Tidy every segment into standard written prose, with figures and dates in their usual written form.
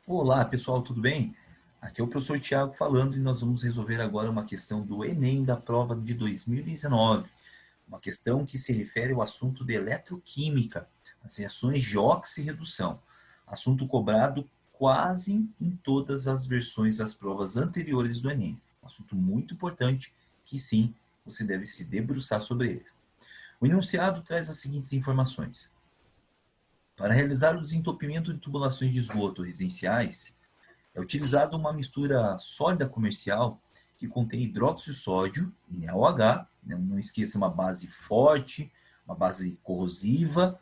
Olá, pessoal, tudo bem? Aqui é o professor Tiago falando e nós vamos resolver agora uma questão do Enem da prova de 2019. Uma questão que se refere ao assunto de eletroquímica, as reações de oxirredução. Assunto cobrado quase em todas as versões das provas anteriores do Enem. Um assunto muito importante que sim, você deve se debruçar sobre ele. O enunciado traz as seguintes informações. Para realizar o desentupimento de tubulações de esgoto residenciais, é utilizada uma mistura sólida comercial que contém hidróxido de sódio, NaOH, né? Não esqueça uma base forte, uma base corrosiva,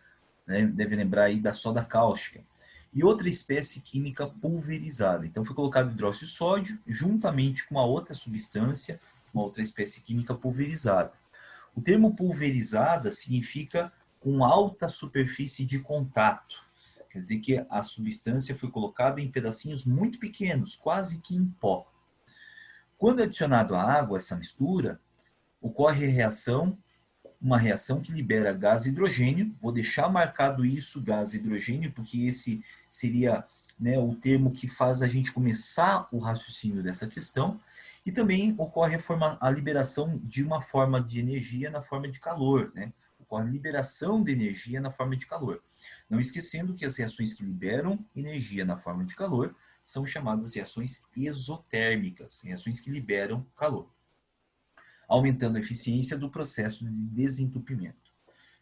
né? Deve lembrar aí da soda cáustica. E outra espécie química pulverizada. Então foi colocado hidróxido de sódio juntamente com uma outra substância, uma outra espécie química pulverizada. O termo pulverizada significa com alta superfície de contato. Quer dizer que a substância foi colocada em pedacinhos muito pequenos, quase que em pó. Quando é adicionado à água, essa mistura, ocorre a reação, uma reação que libera gás hidrogênio. Vou deixar marcado isso, gás hidrogênio, porque esse seria, né, o termo que faz a gente começar o raciocínio dessa questão. E também ocorre a liberação de uma forma de energia na forma de calor, né? Ocorre a liberação de energia na forma de calor. Não esquecendo que as reações que liberam energia na forma de calor são chamadas reações exotérmicas, reações que liberam calor, aumentando a eficiência do processo de desentupimento.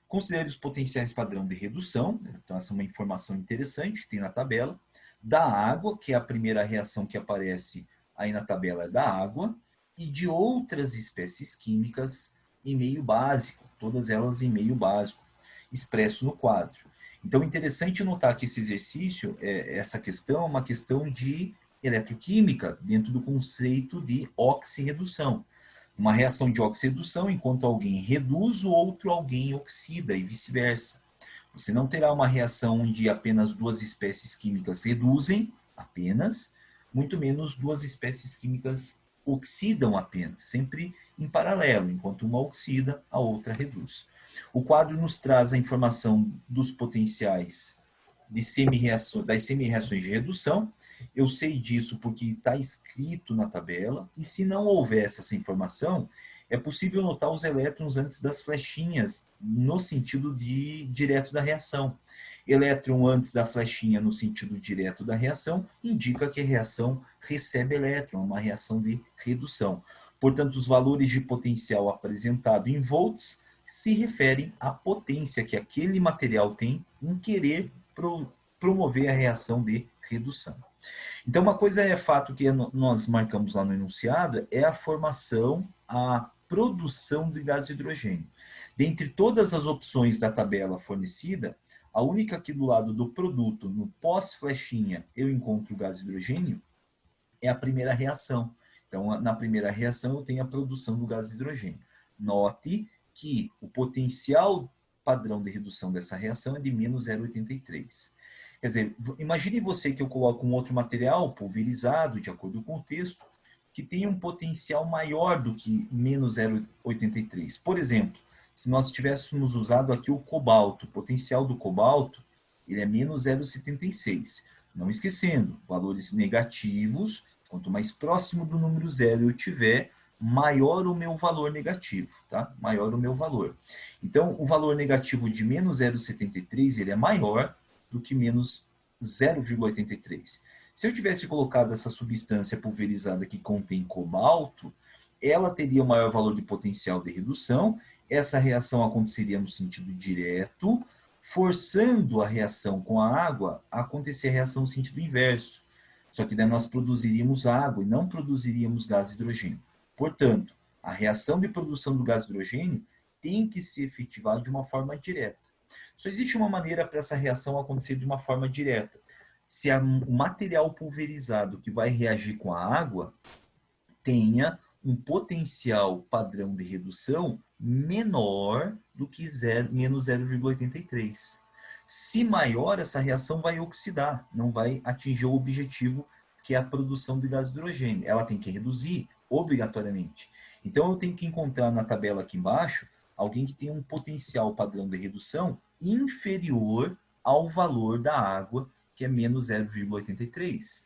Considere os potenciais padrão de redução, então essa é uma informação interessante, tem na tabela, da água, que é a primeira reação que aparece aí na tabela é da água, e de outras espécies químicas em meio básico, todas elas em meio básico, expresso no quadro. Então, é interessante notar que esse exercício, essa questão, é uma questão de eletroquímica dentro do conceito de oxirredução. Uma reação de oxirredução, enquanto alguém reduz, o outro alguém oxida e vice-versa. Você não terá uma reação onde apenas duas espécies químicas reduzem apenas, muito menos duas espécies químicas oxidam apenas, sempre em paralelo, enquanto uma oxida, a outra reduz. O quadro nos traz a informação dos potenciais de das semi-reações de redução. Eu sei disso porque está escrito na tabela, e se não houvesse essa informação, é possível notar os elétrons antes das flechinhas, no sentido de direto da reação. Elétron antes da flechinha no sentido direto da reação, indica que a reação recebe elétron, uma reação de redução. Portanto, os valores de potencial apresentado em volts se referem à potência que aquele material tem em querer promover a reação de redução. Então, uma coisa é fato que nós marcamos lá no enunciado, é a formação, a produção de gás de hidrogênio. Dentre todas as opções da tabela fornecida, a única aqui do lado do produto, no pós-flechinha, eu encontro o gás de hidrogênio, é a primeira reação. Então, na primeira reação, eu tenho a produção do gás de hidrogênio. Note que o potencial padrão de redução dessa reação é de menos 0,83. Quer dizer, imagine você que eu coloco um outro material pulverizado, de acordo com o texto, que tem um potencial maior do que menos 0,83. Por exemplo, se nós tivéssemos usado aqui o cobalto, o potencial do cobalto, ele é menos 0,76. Não esquecendo, valores negativos, quanto mais próximo do número zero eu tiver, maior o meu valor negativo, tá? Maior o meu valor. Então, o valor negativo de menos 0,73, ele é maior do que menos 0,83. Se eu tivesse colocado essa substância pulverizada que contém cobalto, ela teria o maior valor de potencial de redução, essa reação aconteceria no sentido direto, forçando a reação com a água a acontecer a reação no sentido inverso. Só que daí nós produziríamos água e não produziríamos gás de hidrogênio. Portanto, a reação de produção do gás de hidrogênio tem que se efetivar de uma forma direta. Só existe uma maneira para essa reação acontecer de uma forma direta. Se o material pulverizado que vai reagir com a água tenha um potencial padrão de redução menor do que menos 0,83. Se maior, essa reação vai oxidar, não vai atingir o objetivo que é a produção de gás de hidrogênio. Ela tem que reduzir obrigatoriamente. Então eu tenho que encontrar na tabela aqui embaixo alguém que tenha um potencial padrão de redução inferior ao valor da água que é menos 0,83.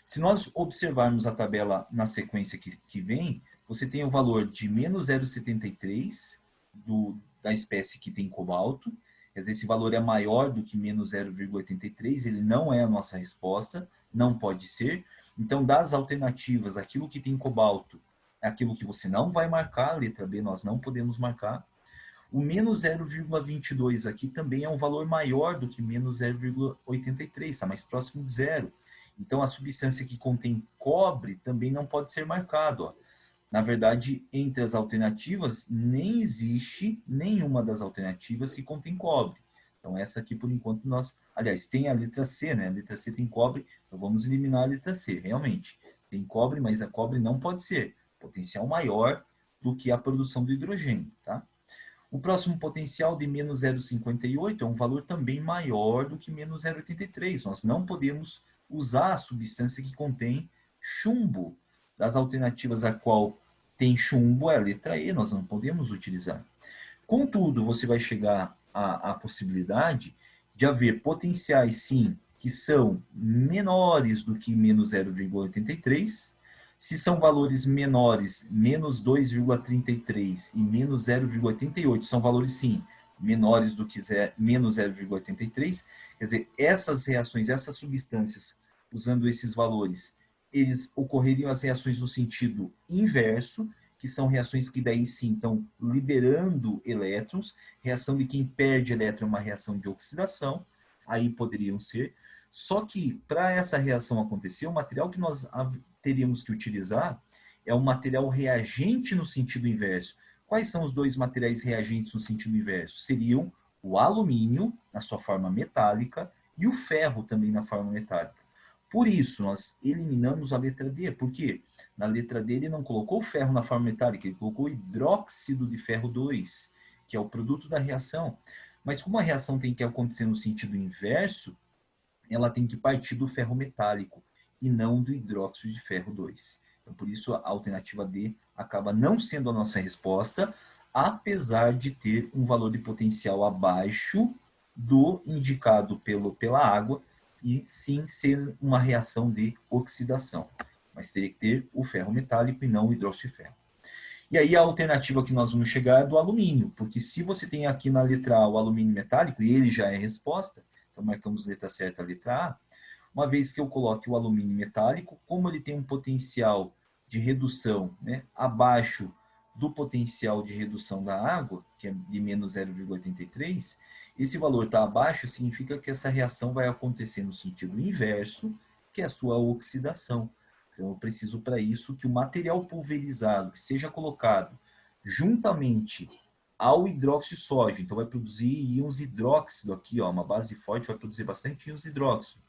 Se nós observarmos a tabela na sequência que vem, você tem o valor de menos 0,73 da espécie que tem cobalto. Quer dizer, esse valor é maior do que menos 0,83, ele não é a nossa resposta, não pode ser. Então, das alternativas, aquilo que tem cobalto é aquilo que você não vai marcar, a letra B nós não podemos marcar. O menos 0,22 aqui também é um valor maior do que menos 0,83, está mais próximo de zero. Então, a substância que contém cobre também não pode ser marcado. Ó. Na verdade, entre as alternativas, nem existe nenhuma das alternativas que contém cobre. Então, essa aqui, por enquanto, nós... Aliás, tem a letra C, né? A letra C tem cobre, então vamos eliminar a letra C, realmente. Tem cobre, mas a cobre não pode ser. Potencial maior do que a produção do hidrogênio, tá? O próximo potencial de menos 0,58 é um valor também maior do que menos 0,83. Nós não podemos usar a substância que contém chumbo. Das alternativas a qual tem chumbo é a letra E, nós não podemos utilizar. Contudo, você vai chegar à possibilidade de haver potenciais, sim, que são menores do que menos 0,83. Se são valores menores, menos 2,33 e menos 0,88, são valores, sim, menores do que menos 0,83. Quer dizer, essas reações, essas substâncias, usando esses valores, eles ocorreriam as reações no sentido inverso, que são reações que daí sim estão liberando elétrons. Reação de quem perde elétron é uma reação de oxidação, aí poderiam ser. Só que, para essa reação acontecer, o material que nós teríamos que utilizar é um material reagente no sentido inverso. Quais são os dois materiais reagentes no sentido inverso? Seriam o alumínio, na sua forma metálica, e o ferro também na forma metálica. Por isso, nós eliminamos a letra D. Por quê? Na letra D, ele não colocou o ferro na forma metálica, ele colocou hidróxido de ferro 2, que é o produto da reação. Mas como a reação tem que acontecer no sentido inverso, ela tem que partir do ferro metálico e não do hidróxido de ferro 2. Então, por isso, a alternativa D acaba não sendo a nossa resposta, apesar de ter um valor de potencial abaixo do indicado pela água, e sim ser uma reação de oxidação. Mas teria que ter o ferro metálico e não o hidróxido de ferro. E aí a alternativa que nós vamos chegar é do alumínio, porque se você tem aqui na letra A o alumínio metálico, e ele já é resposta, então marcamos letra certa, a letra A, uma vez que eu coloque o alumínio metálico, como ele tem um potencial de redução, né, abaixo do potencial de redução da água, que é de menos 0,83, esse valor está abaixo, significa que essa reação vai acontecer no sentido inverso, que é a sua oxidação. Então, eu preciso para isso que o material pulverizado que seja colocado juntamente ao hidróxido de sódio, então vai produzir íons hidróxido aqui, ó, uma base forte vai produzir bastante íons hidróxido,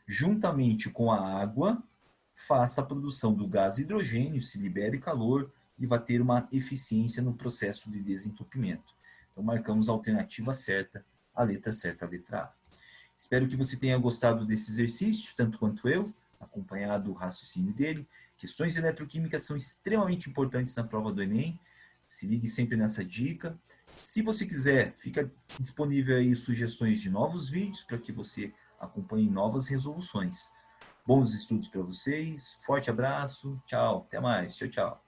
juntamente com a água, faça a produção do gás hidrogênio, se libere calor e vai ter uma eficiência no processo de desentupimento. Então, marcamos a alternativa certa, a letra certa, a letra A. Espero que você tenha gostado desse exercício, tanto quanto eu, acompanhado o raciocínio dele. Questões eletroquímicas são extremamente importantes na prova do Enem. Se ligue sempre nessa dica. Se você quiser, fica disponível aí sugestões de novos vídeos para que você acompanhe novas resoluções. Bons estudos para vocês. Forte abraço. Tchau. Até mais. Tchau, tchau.